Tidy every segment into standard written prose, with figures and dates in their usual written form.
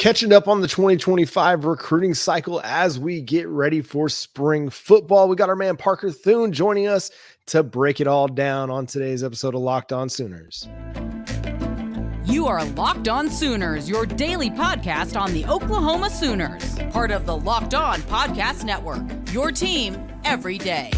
Catching up on the 2025 recruiting cycle as we get ready for spring football. We got our man Parker Thune joining us to break it all down on today's episode of Locked On Sooners. You are Locked On Sooners, your daily podcast on the Oklahoma Sooners, part of the Locked On Podcast Network, your team every day.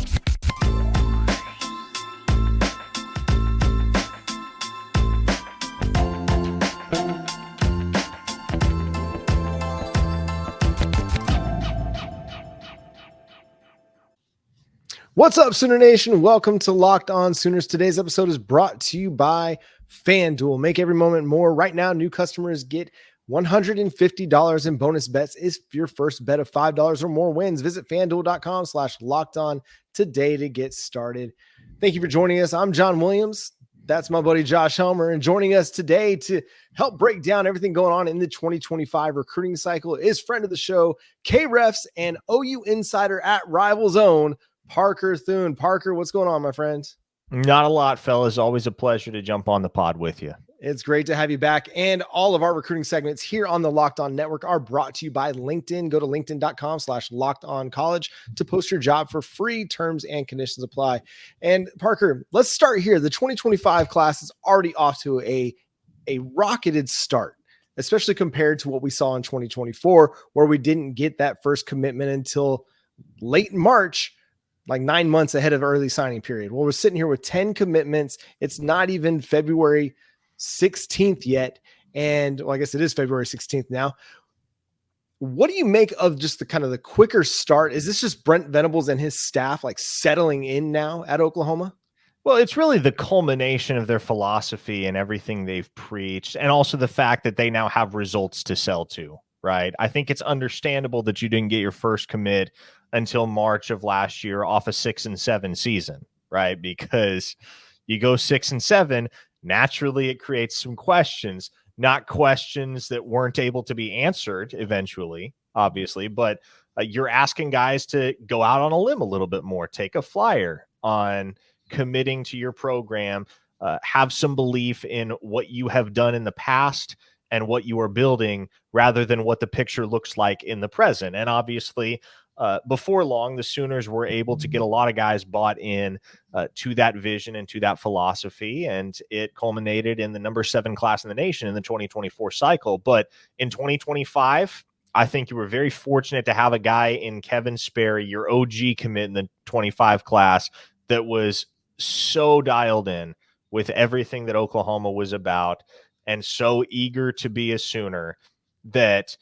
What's up, Sooner Nation? Welcome to Locked On Sooners. Today's episode is brought to you by FanDuel. Make every moment more. Right now, new customers get $150 in bonus bets if your first bet of $5 or more wins. Visit FanDuel.com/lockedon today to get started. Thank you for joining us. I'm Jonah Williams. That's my buddy Josh Helmer. And joining us today to help break down everything going on in the 2025 recruiting cycle is friend of the show, K-Refs and OU insider at Rival Zone, Parker Thune. Parker, what's going on, my friend? Not a lot, fellas. Always a pleasure to jump on the pod with you. It's great to have you back. And all of our recruiting segments here on the Locked On Network are brought to you by LinkedIn. Go to linkedin.com/lockedoncollege to post your job for free. Terms and conditions apply. And Parker, let's start here. The 2025 class is already off to a rocketed start, especially compared to what we saw in 2024, where we didn't get that first commitment until late March, like 9 months ahead of early signing period. Well, we're sitting here with 10 commitments. It's not even February 16th yet. And well, I guess it is February 16th now. What do you make of just the kind of the quicker start? Is this just Brent Venables and his staff like settling in now at Oklahoma? Well, it's really the culmination of their philosophy and everything they've preached, and also the fact that they now have results to sell to, right? I think it's understandable that you didn't get your first commit until March of last year off a 6-7 season, right? Because you go 6-7, naturally it creates some questions, not questions that weren't able to be answered eventually, obviously, but you're asking guys to go out on a limb a little bit more, take a flyer on committing to your program, have some belief in what you have done in the past and what you are building rather than what the picture looks like in the present. And obviously, before long, the Sooners were able to get a lot of guys bought in to that vision and to that philosophy, and it culminated in the number 7 class in the nation in the 2024 cycle. But in 2025, I think you were very fortunate to have a guy in Kevin Sperry, your OG commit in the 25 class, that was so dialed in with everything that Oklahoma was about and so eager to be a Sooner that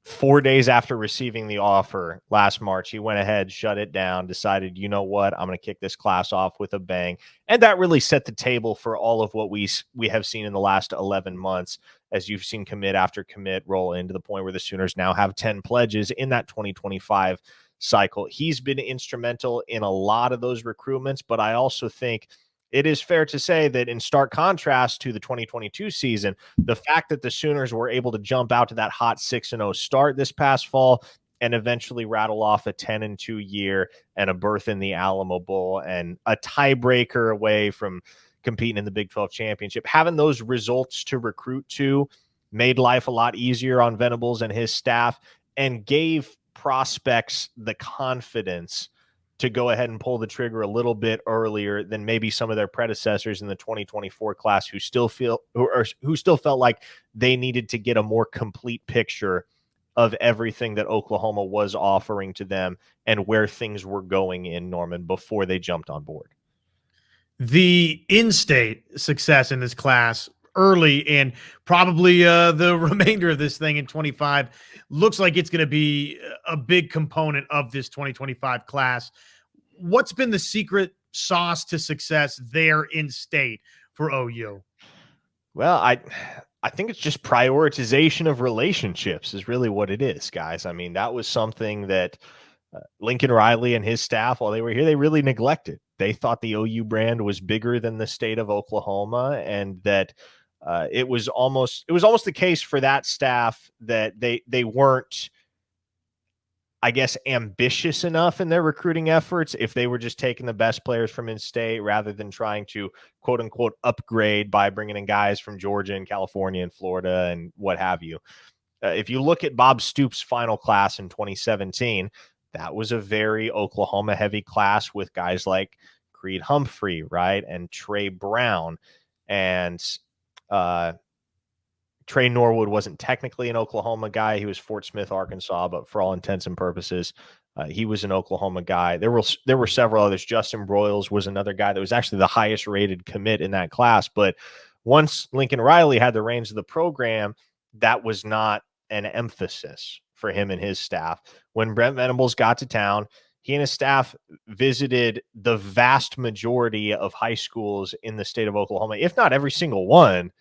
4 days after receiving the offer last March, he went ahead, shut it down, decided, you know what, I'm going to kick this class off with a bang. And that really set the table for all of what we have seen in the last 11 months, as you've seen commit after commit roll into the point where the Sooners now have 10 pledges in that 2025 cycle. He's been instrumental in a lot of those recruitments, but I also think it is fair to say that in stark contrast to the 2022 season, the fact that the Sooners were able to jump out to that hot 6-0 start this past fall and eventually rattle off a 10-2 year and a berth in the Alamo Bowl and a tiebreaker away from competing in the Big 12 championship, having those results to recruit to made life a lot easier on Venables and his staff and gave prospects the confidence to go ahead and pull the trigger a little bit earlier than maybe some of their predecessors in the 2024 class who still felt like they needed to get a more complete picture of everything that Oklahoma was offering to them and where things were going in Norman before they jumped on board. The in-state success in this class early and probably the remainder of this thing in 25 looks like it's going to be a big component of this 2025 class. What's been the secret sauce to success there in state for OU? Well, I think it's just prioritization of relationships is really what it is, guys. I mean, that was something that Lincoln Riley and his staff, while they were here, they really neglected. They thought the OU brand was bigger than the state of Oklahoma, and that it was almost the case for that staff that they weren't, I guess, ambitious enough in their recruiting efforts if they were just taking the best players from in-state rather than trying to, quote unquote, upgrade by bringing in guys from Georgia and California and Florida and what have you. if you look at Bob Stoops' final class in 2017, that was a very Oklahoma heavy class with guys like Creed Humphrey, right? And Trey Brown. And Trey Norwood wasn't technically an Oklahoma guy. He was Fort Smith, Arkansas, but for all intents and purposes, he was an Oklahoma guy. There were several others. Justin Broyles was another guy that was actually the highest rated commit in that class. But once Lincoln Riley had the reins of the program, that was not an emphasis for him and his staff. When Brent Venables got to town, he and his staff visited the vast majority of high schools in the state of Oklahoma, if not every single one,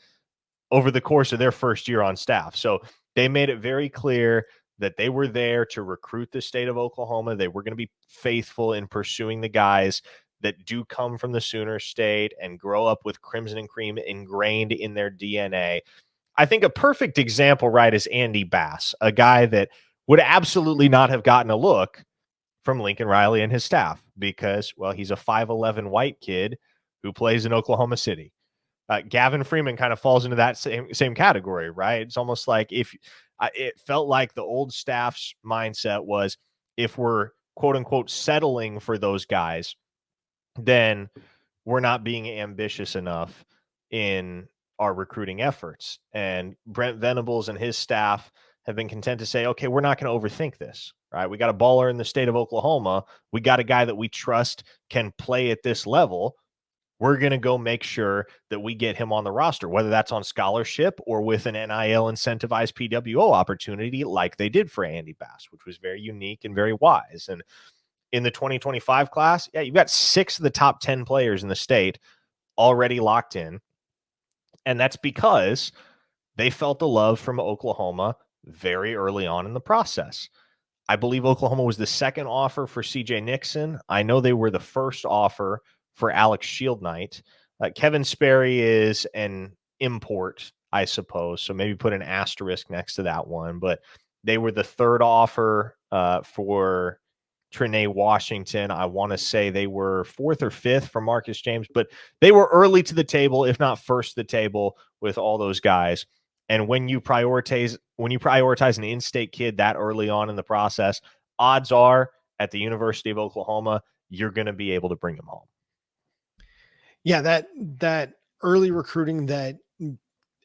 over the course of their first year on staff. So they made it very clear that they were there to recruit the state of Oklahoma. They were going to be faithful in pursuing the guys that do come from the Sooner State and grow up with Crimson and Cream ingrained in their DNA. I think a perfect example, right, is Andy Bass, a guy that would absolutely not have gotten a look from Lincoln Riley and his staff because, well, he's a 5'11" white kid who plays in Oklahoma City. Gavin Freeman kind of falls into that same category, right? It's almost like if it felt like the old staff's mindset was if we're quote unquote settling for those guys, then we're not being ambitious enough in our recruiting efforts. And Brent Venables and his staff have been content to say, okay, we're not going to overthink this, right? We got a baller in the state of Oklahoma. We got a guy that we trust can play at this level. We're going to go make sure that we get him on the roster, whether that's on scholarship or with an NIL incentivized PWO opportunity like they did for Andy Bass, which was very unique and very wise. And in the 2025 class, yeah, you've got 6 of the top 10 players in the state already locked in. And that's because they felt the love from Oklahoma very early on in the process. I believe Oklahoma was the second offer for CJ Nixon. I know they were the first offer for Alex Shieldknight. Kevin Sperry is an import, I suppose, so maybe put an asterisk next to that one. But they were the third offer for Trinae Washington. I want to say they were 4th or 5th for Marcus James, but they were early to the table, if not first to the table with all those guys. And when you prioritize an in-state kid that early on in the process, odds are at the University of Oklahoma, you're going to be able to bring him home. Yeah, that early recruiting, that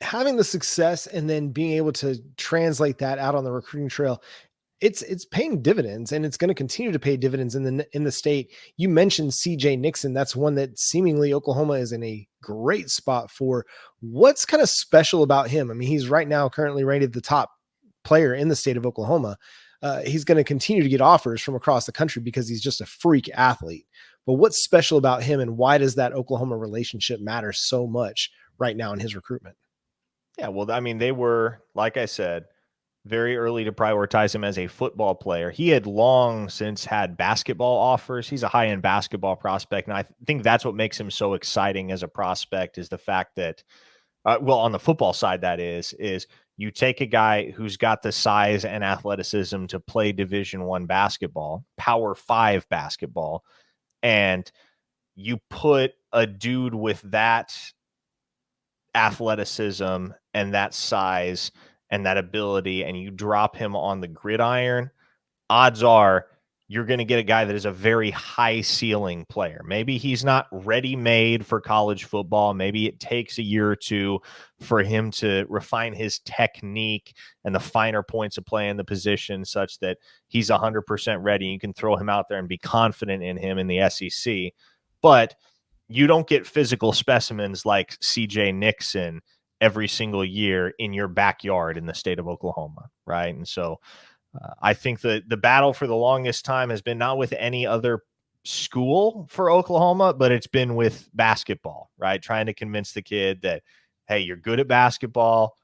having the success and then being able to translate that out on the recruiting trail, it's paying dividends, and it's going to continue to pay dividends in the state. You mentioned CJ Nixon. That's one that seemingly Oklahoma is in a great spot for. What's kind of special about him? I mean, he's right now currently rated the top player in the state of Oklahoma. He's going to continue to get offers from across the country because he's just a freak athlete. But what's special about him, and why does that Oklahoma relationship matter so much right now in his recruitment? Yeah, well, I mean, they were, like I said, very early to prioritize him as a football player. He had long since had basketball offers. He's a high-end basketball prospect, and I think that's what makes him so exciting as a prospect is the fact that, on the football side, that is you take a guy who's got the size and athleticism to play Division I basketball, Power 5 basketball, and you put a dude with that athleticism and that size and that ability, and you drop him on the gridiron, odds are you're going to get a guy that is a very high ceiling player. Maybe he's not ready made for college football. Maybe it takes a year or two for him to refine his technique and the finer points of play in the position such that he's 100% ready. You can throw him out there and be confident in him in the SEC. But you don't get physical specimens like CJ Nixon every single year in your backyard in the state of Oklahoma, right? And so I think that the battle for the longest time has been not with any other school for Oklahoma, but it's been with basketball, right? Trying to convince the kid that, hey, you're good at basketball.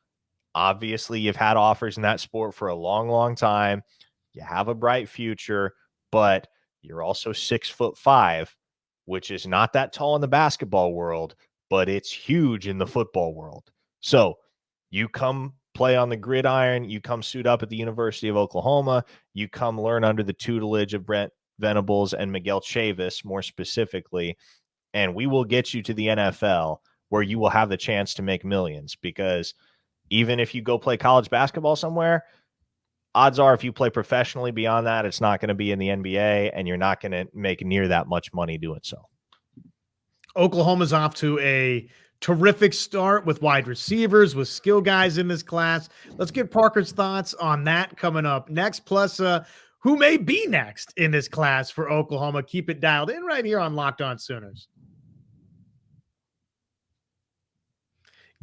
Obviously, you've had offers in that sport for a long, long time. You have a bright future, but you're also 6'5", which is not that tall in the basketball world, but it's huge in the football world. So you come play on the gridiron, you come suit up at the University of Oklahoma, you come learn under the tutelage of Brent Venables and Miguel Chavis more specifically, and we will get you to the NFL where you will have the chance to make millions, because Even if you go play college basketball somewhere, odds are if you play professionally beyond that, it's not going to be in the NBA, and you're not going to make near that much money doing so. Oklahoma's off to a terrific start with wide receivers, with skill guys in this class. Let's get Parker's thoughts on that coming up next, plus who may be next in this class for Oklahoma. Keep it dialed in right here on Locked On Sooners.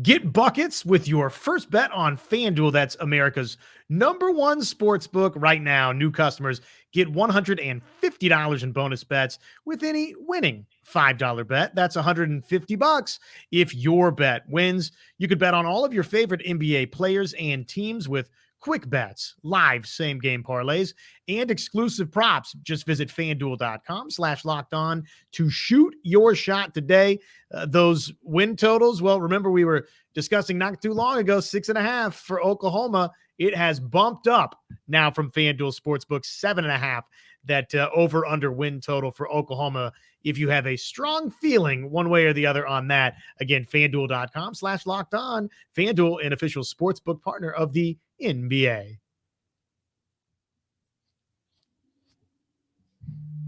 Get buckets with your first bet on FanDuel. That's America's #1 sports book right now. New customers get $150 in bonus bets with any winning $5 bet. That's $150 if your bet wins. You could bet on all of your favorite NBA players and teams with quick bets, live same-game parlays, and exclusive props. Just visit FanDuel.com/lockedon to shoot your shot today. Those win totals, well, remember we were discussing not too long ago, 6.5 for Oklahoma. It has bumped up now from FanDuel Sportsbook, 7.5. That over-under win total for Oklahoma. If you have a strong feeling one way or the other on that, again, FanDuel.com/lockedon. FanDuel, an official sportsbook partner of the NBA.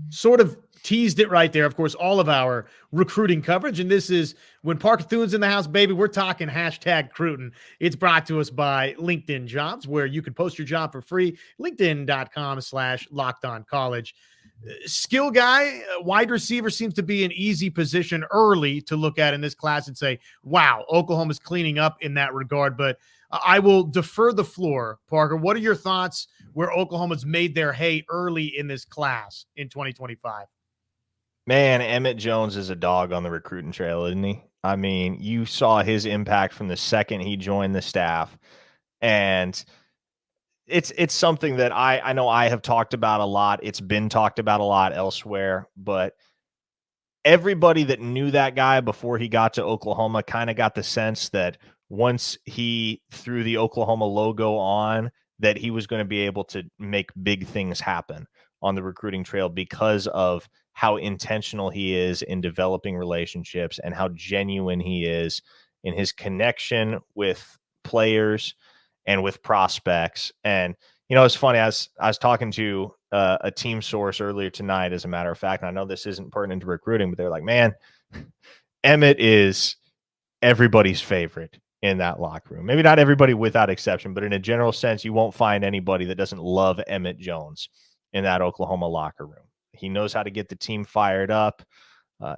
Sort of teased it right there. Of course, all of our recruiting coverage. And this is when Parker Thune's in the house, baby. We're talking #Cruton. It's brought to us by LinkedIn Jobs, where you can post your job for free. LinkedIn.com/lockedoncollege. Skill guy, wide receiver seems to be an easy position early to look at in this class and say, wow, Oklahoma's cleaning up in that regard. But I will defer the floor. Parker, what are your thoughts where Oklahoma's made their hay early in this class in 2025? Man, Emmett Jones is a dog on the recruiting trail, isn't he? I mean, you saw his impact from the second he joined the staff. And it's something that I know I have talked about a lot. It's been talked about a lot elsewhere, but everybody that knew that guy before he got to Oklahoma kind of got the sense that once he threw the Oklahoma logo on, that he was going to be able to make big things happen on the recruiting trail because of how intentional he is in developing relationships and how genuine he is in his connection with players and with prospects. And, you know, it's funny, I was talking to a team source earlier tonight, as a matter of fact, and I know this isn't pertinent to recruiting, but they're like, man, Emmett is everybody's favorite in that locker room. Maybe not everybody without exception, but in a general sense, you won't find anybody that doesn't love Emmett Jones in that Oklahoma locker room. He knows how to get the team fired up.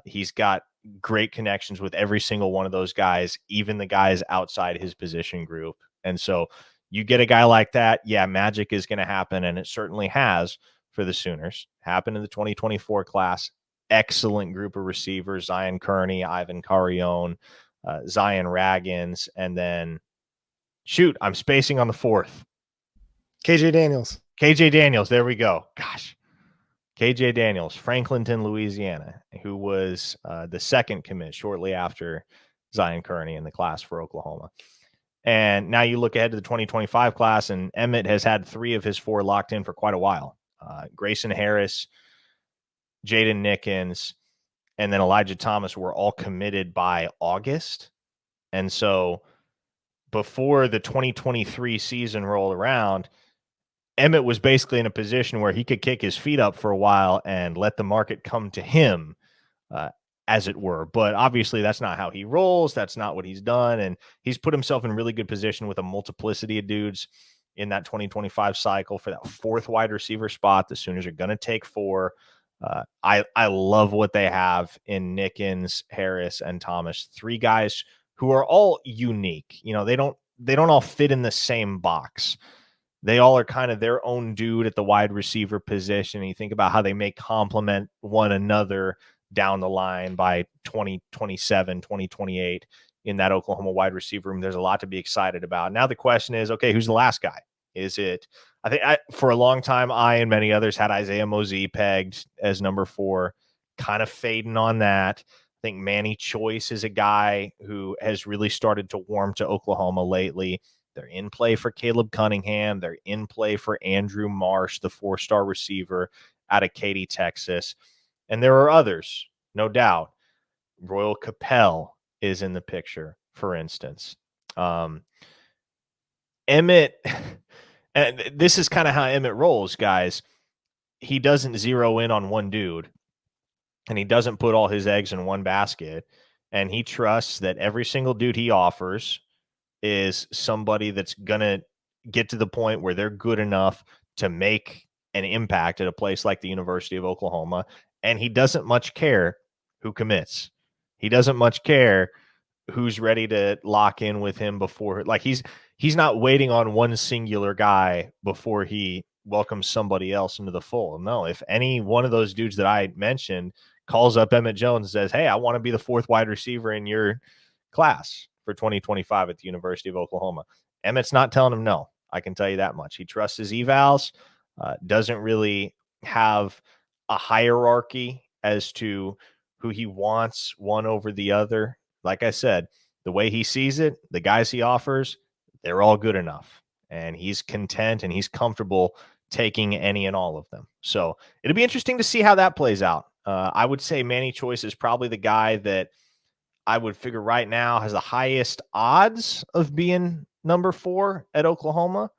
He's got great connections with every single one of those guys, even the guys outside his position group. And so you get a guy like that, yeah, magic is going to happen, and it certainly has for the Sooners. Happened in the 2024 class. Excellent group of receivers, Zion Kearney, Ivan Carrion, Zion Raggins, and then, shoot, I'm spacing on the fourth. KJ Daniels. KJ Daniels, there we go. Gosh. KJ Daniels, Franklinton, Louisiana, who was the second commit shortly after Zion Kearney in the class for Oklahoma. And now you look ahead to the 2025 class, and Emmett has had 3 of his 4 locked in for quite a while. Grayson Harris, Jaden Nickens, and then Elijah Thomas were all committed by August. And so before the 2023 season rolled around, Emmett was basically in a position where he could kick his feet up for a while and let the market come to him, as it were. But obviously that's not how he rolls. That's not what he's done. And he's put himself in really good position with a multiplicity of dudes in that 2025 cycle for that 4th wide receiver spot. The Sooners are going to take 4. I love what they have in Nickens, Harris, and Thomas. 3 guys who are all unique. You know, they don't all fit in the same box. They all are kind of their own dude at the wide receiver position. And you think about how they may complement one another down the line by 2027, 2028 in that Oklahoma wide receiver room. There's a lot to be excited about. Now the question is, okay, who's the last guy? Is it, for a long time, I and many others had Isaiah Mosey pegged as number 4, kind of fading on that. I think Manny Choice is a guy who has really started to warm to Oklahoma lately. They're in play for Caleb Cunningham. They're in play for Andrew Marsh, the 4-star receiver out of Katy, Texas. And there are others, no doubt. Royal Capel is in the picture, for instance. Emmett, and this is kind of how Emmett rolls, guys. He doesn't zero in on one dude, and he doesn't put all his eggs in one basket, and he trusts that every single dude he offers is somebody that's going to get to the point where they're good enough to make an impact at a place like the University of Oklahoma. And he doesn't much care who commits. He doesn't much care who's ready to lock in with him before, like he's not waiting on one singular guy before he welcomes somebody else into the fold. No, if any one of those dudes that I mentioned calls up Emmett Jones and says, hey, I want to be the fourth wide receiver in your class for 2025 at the University of Oklahoma, Emmett's not telling him no. I can tell you that much. He trusts his evals, doesn't really have a hierarchy as to who he wants one over the other. Like I said, the way he sees it, the guys he offers, they're all good enough. And he's content and he's comfortable taking any and all of them. So it'll be interesting to see how that plays out. I would say Manny Choice is probably the guy that I would figure right now has the highest odds of being number 4 at Oklahoma.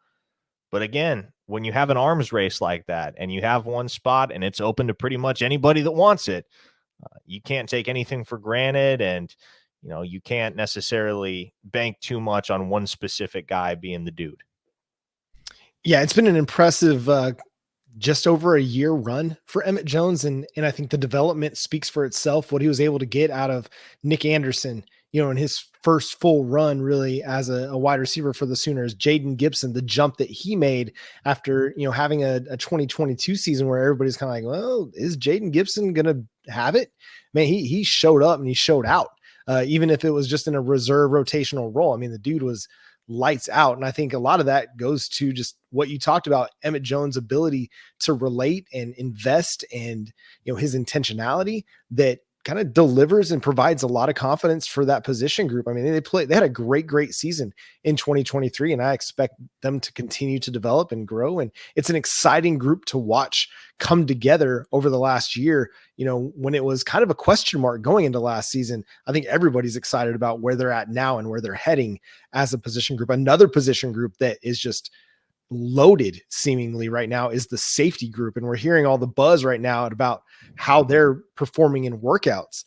But again, when you have an arms race like that and you have one spot and it's open to pretty much anybody that wants it, you can't take anything for granted. And, you can't necessarily bank too much on one specific guy being the dude. Yeah, it's been an impressive just over a year run for Emmett Jones. And I think the development speaks for itself, what he was able to get out of Nick Anderson, in his first full run really as a wide receiver for the Sooners. Jaden Gibson, the jump that he made after, having a 2022 season where everybody's kind of like, well, is Jaden Gibson going to have it? Man, he showed up and he showed out, even if it was just in a reserve rotational role. I mean, the dude was lights out. And I think a lot of that goes to just what you talked about, Emmett Jones' ability to relate and invest and, his intentionality that kind of delivers and provides a lot of confidence for that position group. I mean, they had a great season in 2023, and I expect them to continue to develop and grow. And it's an exciting group to watch come together over the last year. When it was kind of a question mark going into last season, I think everybody's excited about where they're at now and where they're heading as a position group. Another position group that is just loaded seemingly right now is the safety group. And we're hearing all the buzz right now about how they're performing in workouts.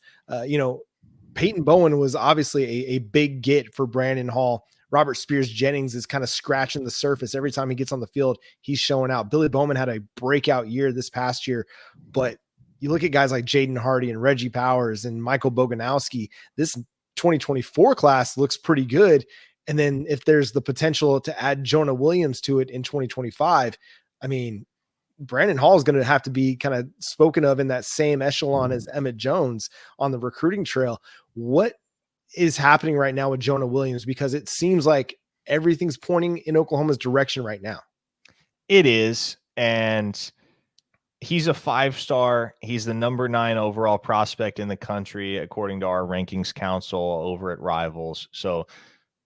Peyton Bowen was obviously a big get for Brandon Hall. Robert Spears Jennings is kind of scratching the surface. Every time he gets on the field, he's showing out. Billy Bowman had a breakout year this past year, but you look at guys like Jaden Hardy and Reggie Powers and Michael Boganowski, this 2024 class looks pretty good. And then if there's the potential to add Jonah Williams to it in 2025, I mean, Brandon Hall is going to have to be kind of spoken of in that same echelon as Emmett Jones on the recruiting trail. What is happening right now with Jonah Williams? Because it seems like everything's pointing in Oklahoma's direction right now. It is. And he's a 5-star. He's the number 9 overall prospect in the country, according to our rankings council over at Rivals. So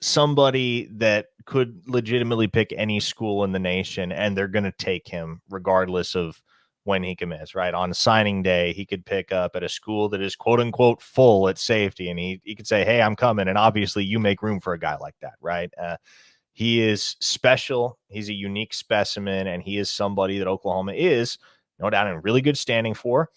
somebody that could legitimately pick any school in the nation, and they're going to take him regardless of when he commits, right? On signing day, he could pick up at a school that is quote unquote full at safety, and he could say, hey, I'm coming. And obviously you make room for a guy like that, right? He is special. He's a unique specimen, and he is somebody that Oklahoma is no doubt in really good standing for.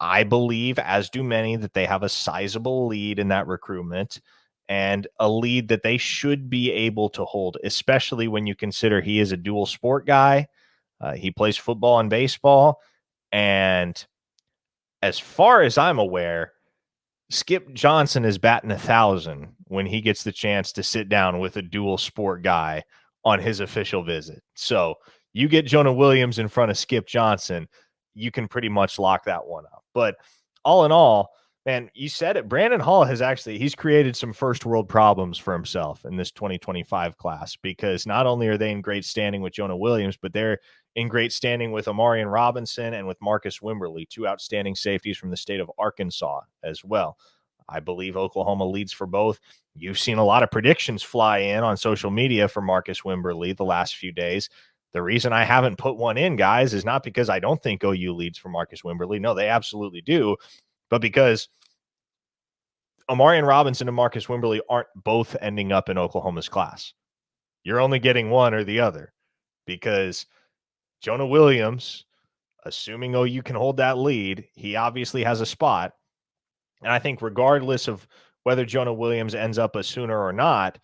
I believe, as do many, that they have a sizable lead in that recruitment, and a lead that they should be able to hold, especially when you consider he is a dual sport guy. He plays football and baseball. And as far as I'm aware, Skip Johnson is batting 1,000 when he gets the chance to sit down with a dual sport guy on his official visit. So you get Jonah Williams in front of Skip Johnson, you can pretty much lock that one up. But all in all, man, you said it. Brandon Hall he's created some first world problems for himself in this 2025 class, because not only are they in great standing with Jonah Williams, but they're in great standing with Amarian Robinson and with Marcus Wimberly, 2 outstanding safeties from the state of Arkansas as well. I believe Oklahoma leads for both. You've seen a lot of predictions fly in on social media for Marcus Wimberly the last few days. The reason I haven't put one in, guys, is not because I don't think OU leads for Marcus Wimberly. No, they absolutely do. But because Amarian Robinson and Marcus Wimberly aren't both ending up in Oklahoma's class. You're only getting one or the other, because Jonah Williams, assuming OU can hold that lead, he obviously has a spot. And I think regardless of whether Jonah Williams ends up a Sooner or not,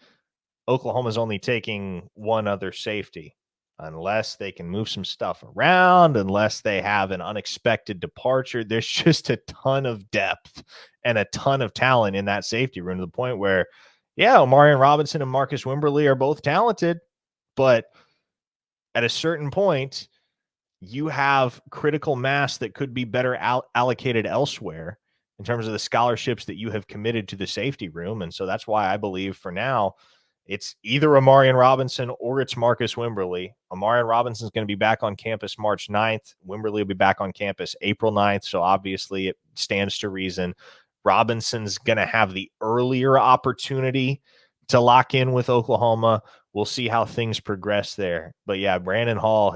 Oklahoma's only taking one other safety, unless they can move some stuff around, unless they have an unexpected departure. There's just a ton of depth and a ton of talent in that safety room, to the point where, yeah, Omarion Robinson and Marcus Wimberly are both talented, but at a certain point, you have critical mass that could be better allocated elsewhere in terms of the scholarships that you have committed to the safety room. And so that's why I believe for now, it's either Omarion Robinson or it's Marcus Wimberly. Omarion Robinson is going to be back on campus March 9th. Wimberly will be back on campus April 9th. So obviously it stands to reason Robinson's going to have the earlier opportunity to lock in with Oklahoma. We'll see how things progress there. But yeah, Brandon Hall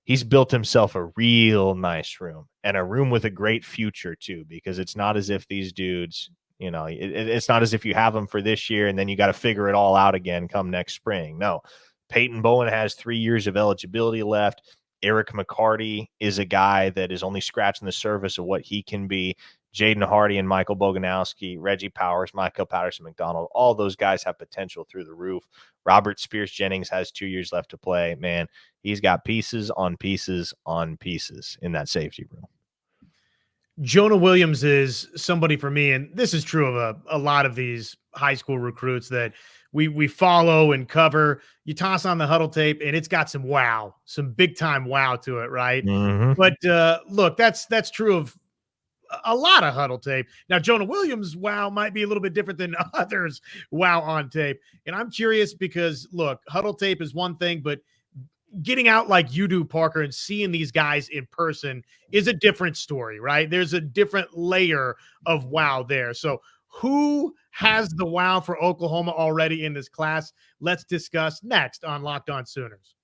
he's built himself a real nice room, and a room with a great future too, because it's not as if these dudes, it's not as if you have them for this year and then you got to figure it all out again come next spring. No, Peyton Bowen has 3 years of eligibility left. Eric McCarty is a guy that is only scratching the surface of what he can be. Jaden Hardy and Michael Boganowski, Reggie Powers, Michael Patterson McDonald, all those guys have potential through the roof. Robert Spears Jennings has 2 years left to play. Man, he's got pieces on pieces on pieces in that safety room. Jonah Williams is somebody for me, and this is true of a lot of these high school recruits that we follow and cover. You toss on the huddle tape, and it's got some big time wow to it, right? Mm-hmm. But look, that's true of a lot of huddle tape. Now, Jonah Williams' wow might be a little bit different than others' wow on tape. And I'm curious because, look, huddle tape is one thing, but getting out like you do, Parker, and seeing these guys in person is a different story, right? There's a different layer of wow there. So who has the wow for Oklahoma already in this class? Let's discuss next on Locked On Sooners.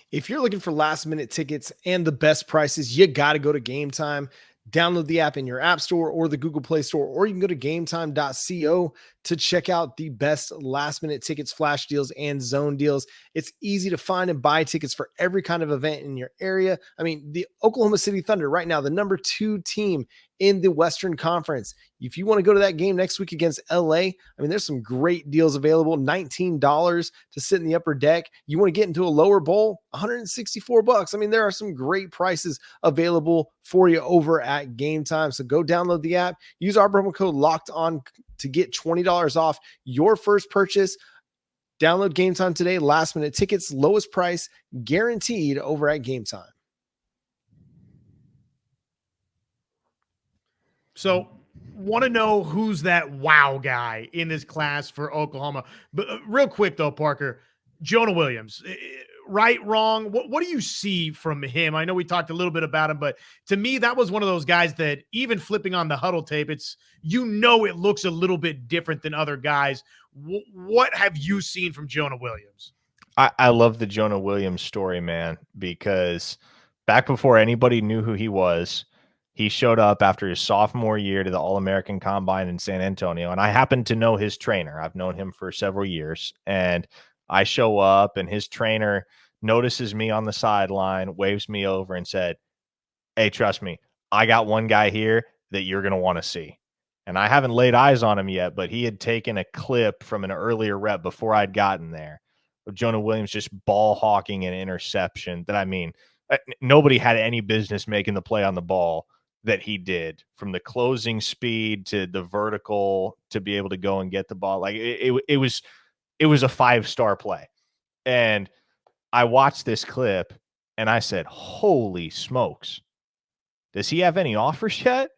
If you're looking for last-minute tickets and the best prices, you got to go to GameTime. Download the app in your app store or the Google Play Store, or you can go to gametime.co to check out the best last-minute tickets, flash deals, and zone deals. It's easy to find and buy tickets for every kind of event in your area. I mean, the Oklahoma City Thunder right now, the number 2 team in the Western Conference. If you want to go to that game next week against LA, I mean, there's some great deals available. $19 to sit in the upper deck. You want to get into a lower bowl, $164. I mean, there are some great prices available for you over at GameTime. So go download the app, use our promo code Locked On to get $20 off your first purchase. Download GameTime today. Last minute tickets, lowest price guaranteed over at GameTime. So want to know who's that wow guy in this class for Oklahoma. But real quick, though, Parker, Jonah Williams, right, wrong? What do you see from him? I know we talked a little bit about him, but to me, that was one of those guys that even flipping on the huddle tape, it looks a little bit different than other guys. What have you seen from Jonah Williams? I love the Jonah Williams story, man, because back before anybody knew who he was, he showed up after his sophomore year to the All-American Combine in San Antonio, and I happen to know his trainer. I've known him for several years, and I show up, and his trainer notices me on the sideline, waves me over, and said, "Hey, trust me, I got one guy here that you're going to want to see." And I haven't laid eyes on him yet, but he had taken a clip from an earlier rep before I'd gotten there of Jonah Williams just ball hawking an interception that, I mean, nobody had any business making the play on the ball that he did, from the closing speed to the vertical to be able to go and get the ball. Like it was a 5-star play. And I watched this clip and I said, holy smokes, does he have any offers yet?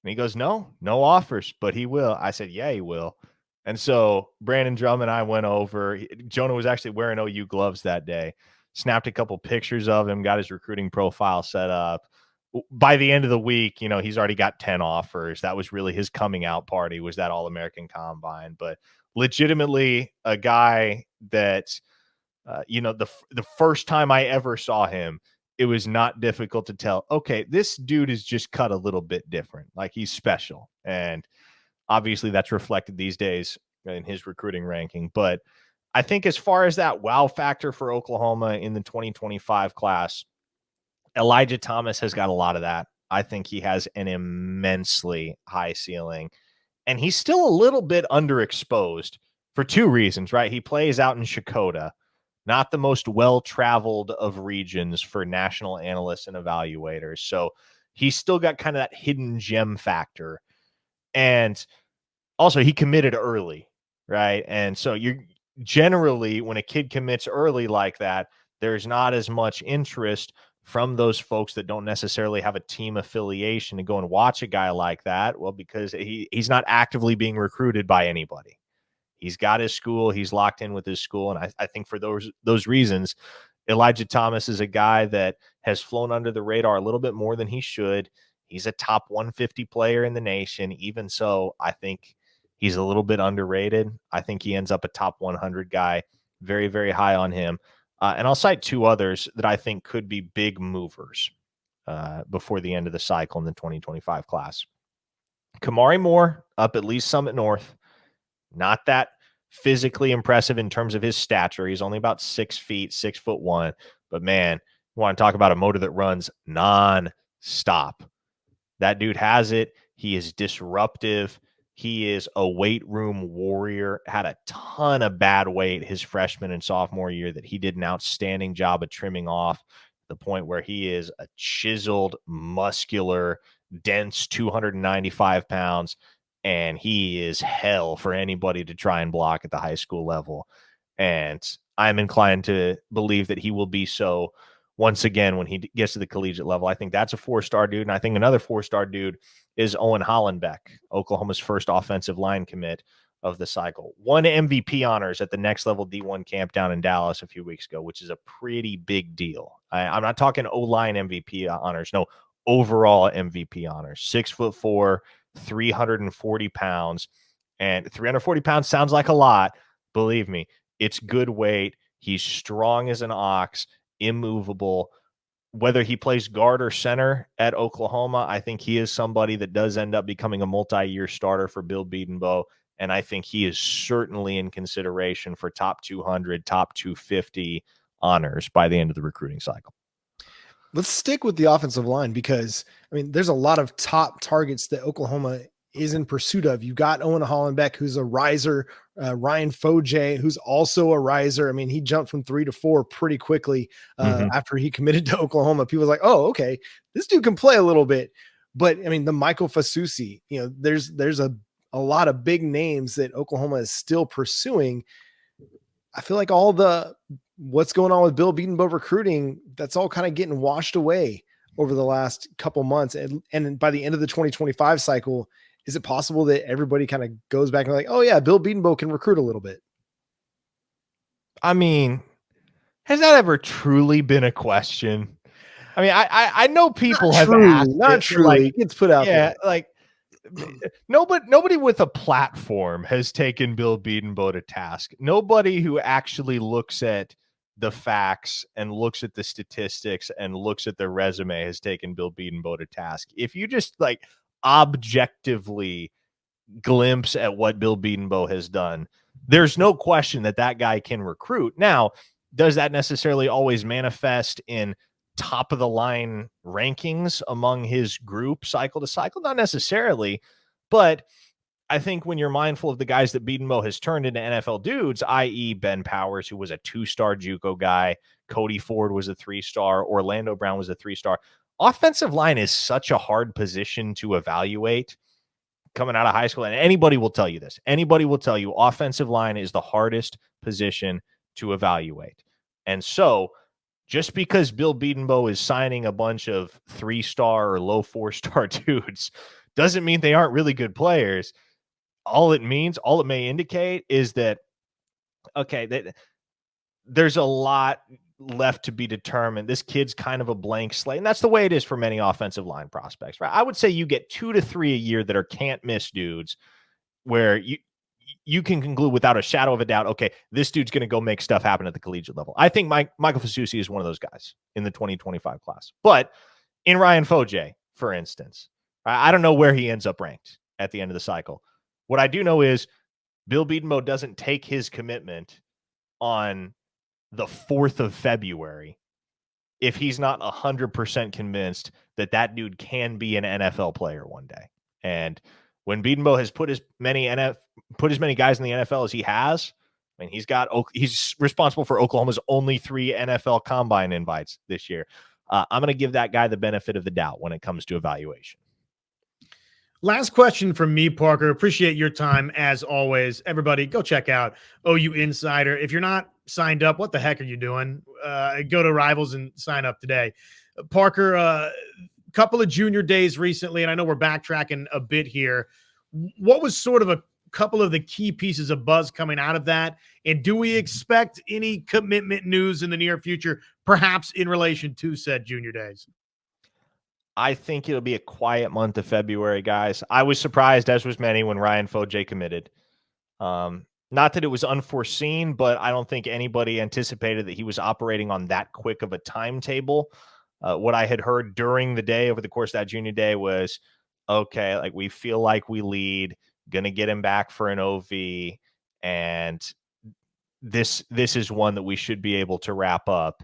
And he goes, no offers, but he will. I said, yeah, he will. And so Brandon Drum and I went over. Jonah was actually wearing OU gloves that day, snapped a couple pictures of him, got his recruiting profile set up. By the end of the week, he's already got 10 offers. That was really his coming out party, was that All-American Combine. But legitimately a guy that, the first time I ever saw him, it was not difficult to tell, okay, this dude is just cut a little bit different. Like, he's special. And obviously that's reflected these days in his recruiting ranking. But I think as far as that wow factor for Oklahoma in the 2025 class, Elijah Thomas has got a lot of that. I think he has an immensely high ceiling, and he's still a little bit underexposed for two reasons, right? He plays out in Shakota, not the most well-traveled of regions for national analysts and evaluators. So he's still got kind of that hidden gem factor. And also he committed early, right? And so you're generally, when a kid commits early like that, there's not as much interest from those folks that don't necessarily have a team affiliation to go and watch a guy like that. Well, because he's not actively being recruited by anybody. He's got his school. He's locked in with his school. And I think for those reasons, Elijah Thomas is a guy that has flown under the radar a little bit more than he should. He's a top 150 player in the nation. Even so, I think he's a little bit underrated. I think he ends up a top 100 guy. Very, very high on him. And I'll cite two others that I think could be big movers before the end of the cycle in the 2025 class. Kamari Moore up at least Summit North. Not that physically impressive in terms of his stature. He's only about 6 feet, 6'1". But man, you want to talk about a motor that runs non-stop. That dude has it. He is disruptive. He is a weight room warrior. Had a ton of bad weight his freshman and sophomore year that he did an outstanding job of trimming off, the point where he is a chiseled, muscular, dense 295 pounds. And he is hell for anybody to try and block at the high school level. And I'm inclined to believe that he will be so once again when he gets to the collegiate level. I think that's a 4-star dude. And I think another 4-star dude is Owen Hollenbeck, Oklahoma's first offensive line commit of the cycle. Won MVP honors at the next level D1 camp down in Dallas a few weeks ago, which is a pretty big deal. I'm not talking O-line MVP honors. No, overall MVP honors. 6'4", 340 pounds. And 340 pounds sounds like a lot. Believe me, it's good weight. He's strong as an ox, immovable. Whether he plays guard or center at Oklahoma, I think he is somebody that does end up becoming a multi-year starter for Bill Bedenbaugh. And I think he is certainly in consideration for top 200, top 250 honors by the end of the recruiting cycle. Let's stick with the offensive line because, I mean, there's a lot of top targets that Oklahoma is in pursuit of. You got Owen Hollenbeck, who's a riser, Ryan Foje, who's also a riser. I mean, he jumped from 3 to 4 pretty quickly after he committed to Oklahoma. People was like, oh, okay, this dude can play a little bit. But I mean, the Michael Fasusi, you know, there's a lot of big names that Oklahoma is still pursuing. I feel like what's going on with Bill Bedenbaugh recruiting, that's all kind of getting washed away over the last couple months. And by the end of the 2025 cycle, is it possible that everybody kind of goes back and like, oh yeah, Bill Bedenbaugh can recruit a little bit? I mean, has that ever truly been a question? I mean, I know people have asked. Not truly. Like, it's put out there. Like nobody with a platform has taken Bill Bedenbaugh to task. Nobody who actually looks at the facts and looks at the statistics and looks at the resume has taken Bill Bedenbaugh to task. If you just like objectively glimpse at what Bill Bedenbaugh has done, there's no question that guy can recruit. Now, does that necessarily always manifest in top of the line rankings among his group cycle to cycle? Not necessarily, but I think when you're mindful of the guys that Bedenbaugh has turned into NFL dudes, i.e. Ben Powers, who was a 2-star JUCO guy, Cody Ford was a 3-star, Orlando Brown was a 3-star. Offensive line is such a hard position to evaluate coming out of high school. And anybody will tell you this. Anybody will tell you offensive line is the hardest position to evaluate. And so just because Bill Bedenbaugh is signing a bunch of 3-star or low 4-star dudes doesn't mean they aren't really good players. All it may indicate is that, okay, there's a lot left to be determined. This kid's kind of a blank slate, and that's the way it is for many offensive line prospects, right? I would say you get 2 to 3 a year that are can't miss dudes where you can conclude without a shadow of a doubt, okay, this dude's going to go make stuff happen at the collegiate level. I think Michael Fasusi is one of those guys in the 2025 class. But in Ryan Foje, for instance, I don't know where he ends up ranked at the end of the cycle. What I do know is Bill Bedenbaugh doesn't take his commitment on the 4th of February if he's not 100% convinced that that dude can be an NFL player one day. And when Bedenbaugh has put as many guys in the NFL as he has, I mean, he's responsible for Oklahoma's only 3 NFL combine invites this year. I'm going to give that guy the benefit of the doubt when it comes to evaluation. Last question from me, Parker. Appreciate your time as always. Everybody, go check out OU Insider. If you're not signed up, what the heck are you doing? Go to Rivals and sign up today. Parker, a couple of junior days recently, and I know we're backtracking a bit here. What was sort of a couple of the key pieces of buzz coming out of that? And do we expect any commitment news in the near future, perhaps in relation to said junior days? I think it'll be a quiet month of February, guys. I was surprised, as was many, when Ryan Foje committed. Not that it was unforeseen, but I don't think anybody anticipated that he was operating on that quick of a timetable. What I had heard during the day over the course of that junior day was, okay, like we feel like we lead, going to get him back for an OV, and this is one that we should be able to wrap up.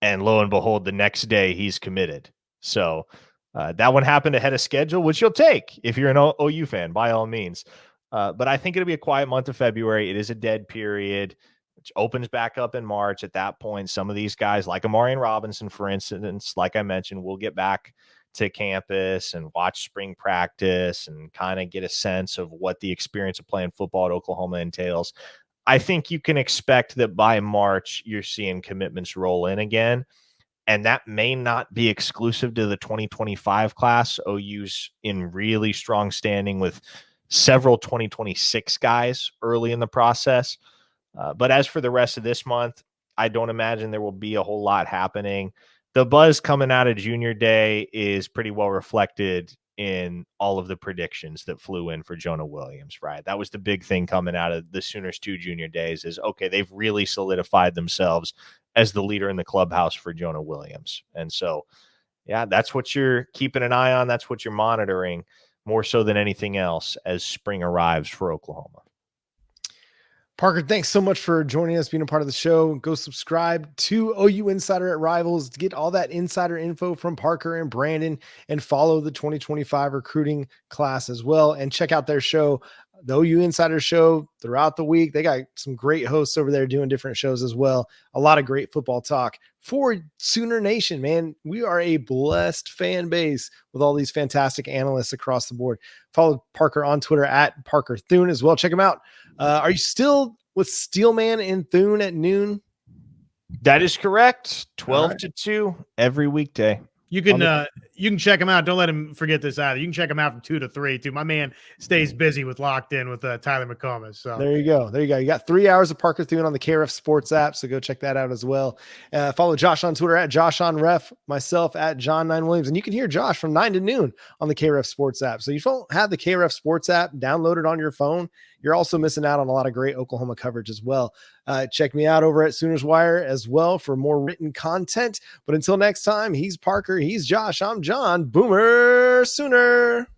And lo and behold, the next day he's committed. So that one happened ahead of schedule, which you'll take if you're an OU fan, by all means. But I think it'll be a quiet month of February. It is a dead period, which opens back up in March. At that point, some of these guys, like Amarian Robinson, for instance, like I mentioned, will get back to campus and watch spring practice and kind of get a sense of what the experience of playing football at Oklahoma entails. I think you can expect that by March, you're seeing commitments roll in again. And that may not be exclusive to the 2025 class. OU's in really strong standing with several 2026 guys early in the process. But as for the rest of this month, I don't imagine there will be a whole lot happening. The buzz coming out of junior day is pretty well reflected in all of the predictions that flew in for Jonah Williams, right? That was the big thing coming out of the Sooners 2 junior days is, okay, they've really solidified themselves as the leader in the clubhouse for Jonah Williams. And so, yeah, that's what you're keeping an eye on. That's what you're monitoring more so than anything else as spring arrives for Oklahoma. Parker, thanks so much for joining us, being a part of the show. Go subscribe to OU Insider at Rivals to get all that insider info from Parker and Brandon, and follow the 2025 recruiting class as well. And check out their show, the OU Insider Show, throughout the week. They got some great hosts over there doing different shows as well. A lot of great football talk for Sooner Nation, man. We are a blessed fan base with all these fantastic analysts across the board. Follow Parker on Twitter at Parker Thune as well. Check him out. Are you still with Steelman and Thune at noon? That is correct. 12 to 2 every weekday. You can check him out. Don't let him forget this either. You can check him out from 2 to 3 too. My man stays busy with Locked In with Tyler McComas. So there you go. You got 3 hours of Parker Thune on the KRF Sports app. So go check that out as well. Follow Josh on Twitter at JoshOnRef, myself at John9Williams. And you can hear Josh from 9 to noon on the KRF Sports app. So if you don't have the KRF Sports app downloaded on your phone, you're also missing out on a lot of great Oklahoma coverage as well. Check me out over at Sooners Wire as well for more written content. But until next time, he's Parker, he's Josh, I'm John. Boomer Sooner.